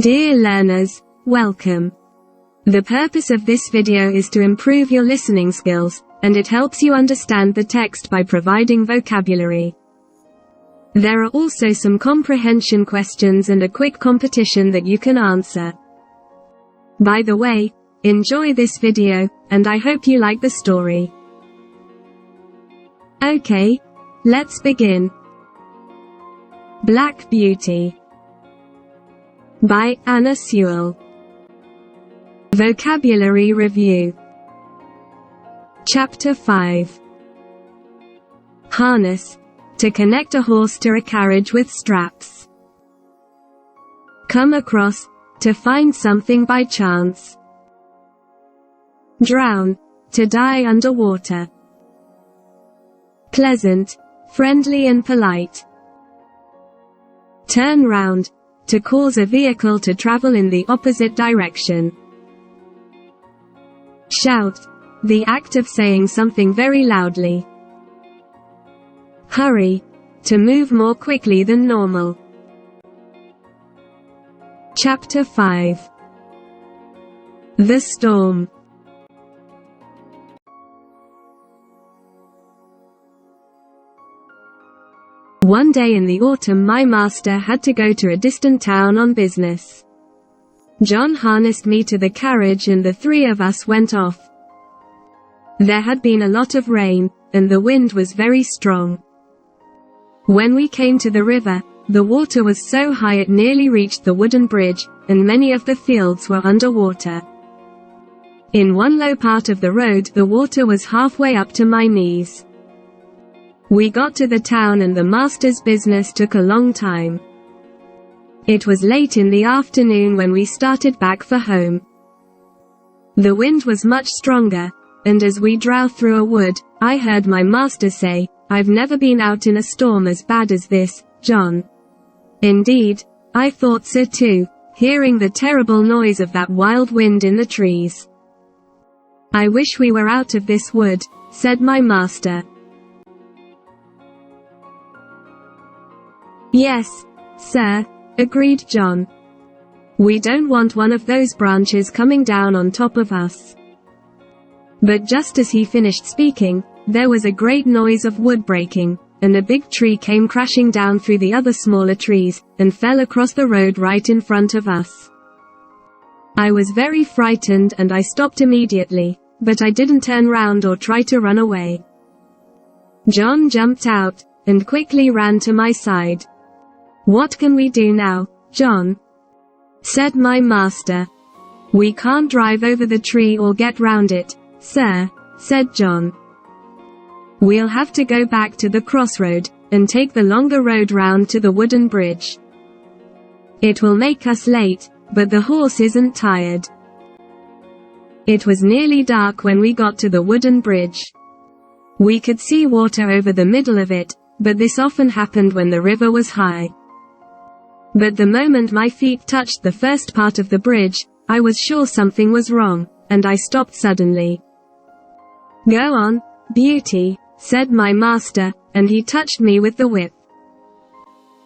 Dear learners, welcome. The purpose of this video is to improve your listening skills, and it helps you understand the text by providing vocabulary. There are also some comprehension questions and a quick competition that you can answer. By the way, enjoy this video, and I hope you like the story. Okay, let's begin. Black Beauty by Anna Sewell. Vocabulary Review. Chapter 5. Harness, to connect a horse to a carriage with straps. Come across, to find something by chance. Drown, to die underwater. Pleasant, friendly and polite. Turn round, to cause a vehicle to travel in the opposite direction. Shout, the act of saying something very loudly. Hurry, to move more quickly than normal. Chapter 5. The Storm. One day in the autumn, my master had to go to a distant town on business. John harnessed me to the carriage and the three of us went off. There had been a lot of rain, and the wind was very strong. When we came to the river, the water was so high it nearly reached the wooden bridge, and many of the fields were underwater. In one low part of the road, the water was halfway up to my knees. We got to the town and the master's business took a long time. It was late in the afternoon when we started back for home. The wind was much stronger, and as we drove through a wood, I heard my master say, "I've never been out in a storm as bad as this, John." Indeed, I thought so too, hearing the terrible noise of that wild wind in the trees. "I wish we were out of this wood," said my master. "Yes, sir," agreed John. "We don't want one of those branches coming down on top of us." But just as he finished speaking, there was a great noise of wood breaking, and a big tree came crashing down through the other smaller trees, and fell across the road right in front of us. I was very frightened and I stopped immediately, but I didn't turn round or try to run away. John jumped out, and quickly ran to my side. "What can we do now, John?" said my master. "We can't drive over the tree or get round it, sir," said John. "We'll have to go back to the crossroad, and take the longer road round to the wooden bridge. It will make us late, but the horse isn't tired." It was nearly dark when we got to the wooden bridge. We could see water over the middle of it, but this often happened when the river was high. But the moment my feet touched the first part of the bridge, I was sure something was wrong, and I stopped suddenly. "Go on, Beauty," said my master, and he touched me with the whip.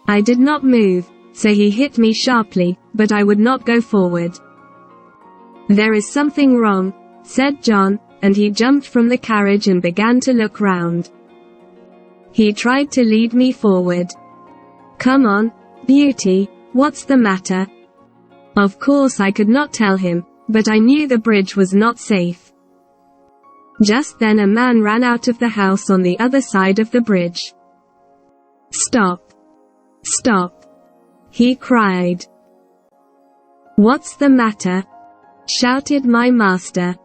I did not move, so he hit me sharply, but I would not go forward. "There is something wrong," said John, and he jumped from the carriage and began to look round. He tried to lead me forward. "Come on, Beauty, what's the matter?" Of course I could not tell him, but I knew the bridge was not safe. Just then a man ran out of the house on the other side of the bridge. "Stop! Stop!" he cried. "What's the matter?" shouted my master.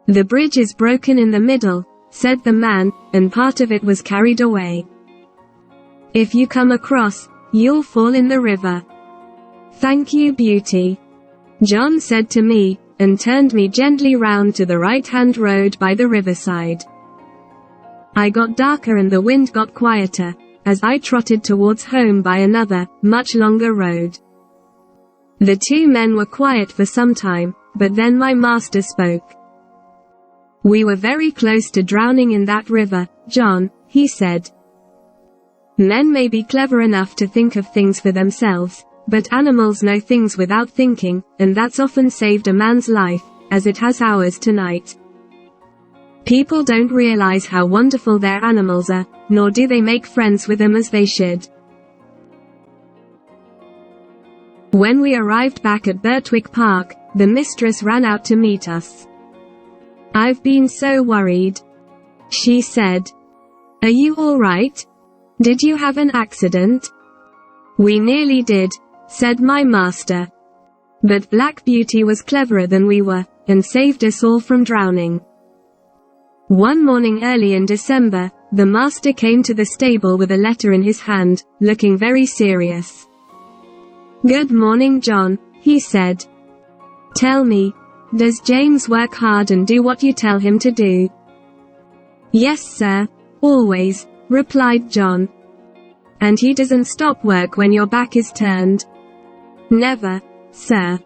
"The bridge is broken in the middle," said the man, "and part of it was carried away. If you come across, you'll fall in the river." "Thank you, Beauty," John said to me, and turned me gently round to the right-hand road by the riverside. I got darker and the wind got quieter, as I trotted towards home by another, much longer road. The two men were quiet for some time, but then my master spoke. "We were very close to drowning in that river, John," he said. Men may be clever enough to think of things for themselves, but animals know things without thinking, and that's often saved a man's life, as it has ours tonight. People don't realize how wonderful their animals are, nor do they make friends with them as they should. When we arrived back at Birtwick Park, the mistress ran out to meet us. "I've been so worried," she said. "Are you all right? Did you have an accident?" "We nearly did," said my master. "But Black Beauty was cleverer than we were, and saved us all from drowning." One morning early in December, the master came to the stable with a letter in his hand, looking very serious. "Good morning, John," he said. "Tell me, does James work hard and do what you tell him to do?" "Yes, sir, always," replied John. "And he doesn't stop work when your back is turned?" "Never, sir."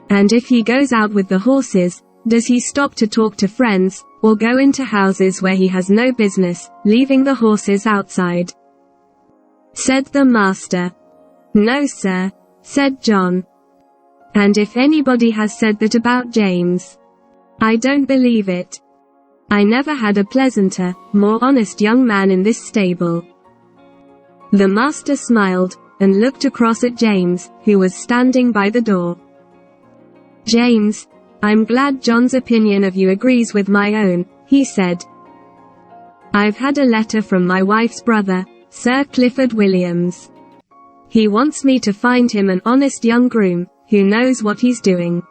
"And if he goes out with the horses, does he stop to talk to friends, or go into houses where he has no business, leaving the horses outside?" said the master. "No, sir," said John. "And if anybody has said that about James, I don't believe it. I never had a pleasanter, more honest young man in this stable." The master smiled, and looked across at James, who was standing by the door. "James, I'm glad John's opinion of you agrees with my own," he said. "I've had a letter from my wife's brother, Sir Clifford Williams. He wants me to find him an honest young groom, who knows what he's doing.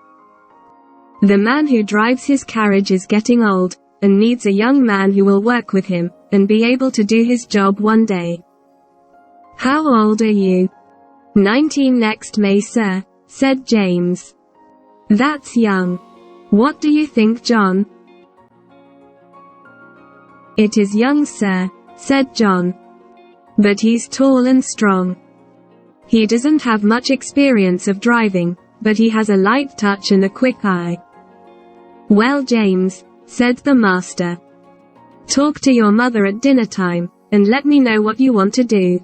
The man who drives his carriage is getting old, and needs a young man who will work with him, and be able to do his job one day." "How old are you?" 19 next May, sir," said James. "That's young. What do you think, John?" "It is young, sir," said John. "But he's tall and strong. He doesn't have much experience of driving, but he has a light touch and a quick eye." "Well, James," said the master, "talk to your mother at dinner time, and let me know what you want to do."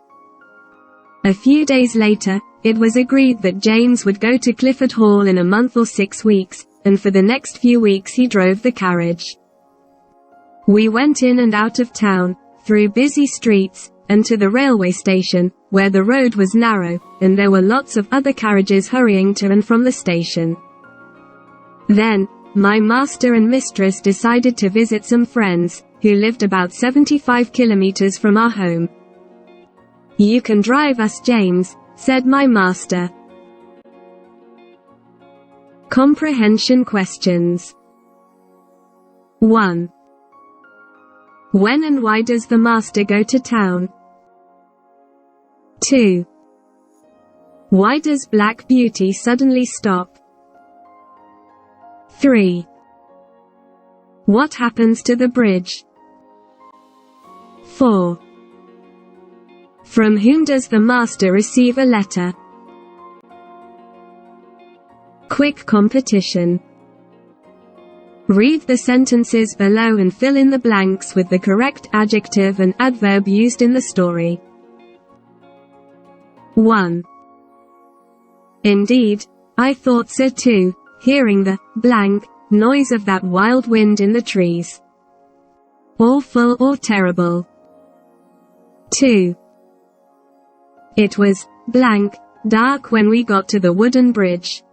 A few days later, it was agreed that James would go to Clifford Hall in a month or 6 weeks, and for the next few weeks he drove the carriage. We went in and out of town, through busy streets, and to the railway station, where the road was narrow, and there were lots of other carriages hurrying to and from the station. Then, my master and mistress decided to visit some friends, who lived about 75 kilometers from our home. "You can drive us, James," said my master. Comprehension questions. 1. When and why does the master go to town? 2. Why does Black Beauty suddenly stop? 3. What happens to the bridge? 4. From whom does the master receive a letter? Quick competition. Read the sentences below and fill in the blanks with the correct adjective and adverb used in the story. 1. Indeed, I thought so too, hearing the blank noise of that wild wind in the trees. Awful or terrible. 2. It was blank dark when we got to the wooden bridge.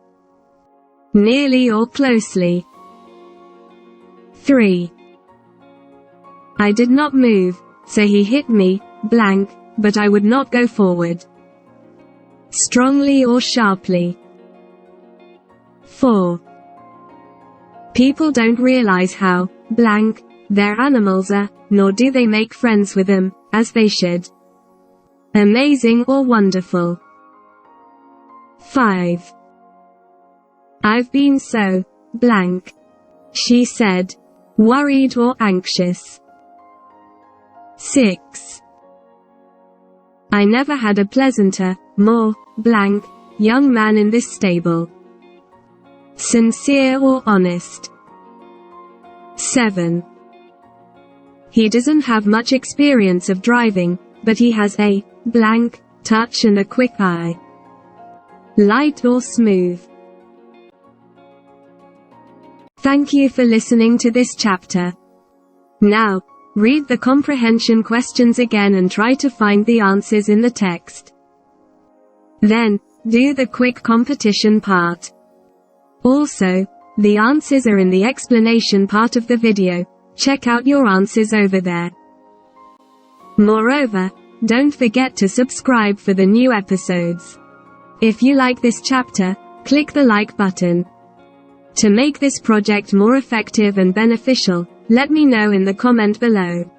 Nearly or closely. 3. I did not move, so he hit me, blank, but I would not go forward. Strongly or sharply. 4. People don't realize how blank their animals are, nor do they make friends with them, as they should. Amazing or wonderful. 5. I've been so blank, she said, worried or anxious. 6. I never had a pleasanter, more blank young man in this stable. Sincere or honest. 7. He doesn't have much experience of driving, but he has a blank touch and a quick eye. Light or smooth? Thank you for listening to this chapter. Now, read the comprehension questions again and try to find the answers in the text. Then, do the quick competition part. Also, the answers are in the explanation part of the video. Check out your answers over there. Moreover, don't forget to subscribe for the new episodes. If you like this chapter, click the like button. To make this project more effective and beneficial, let me know in the comment below.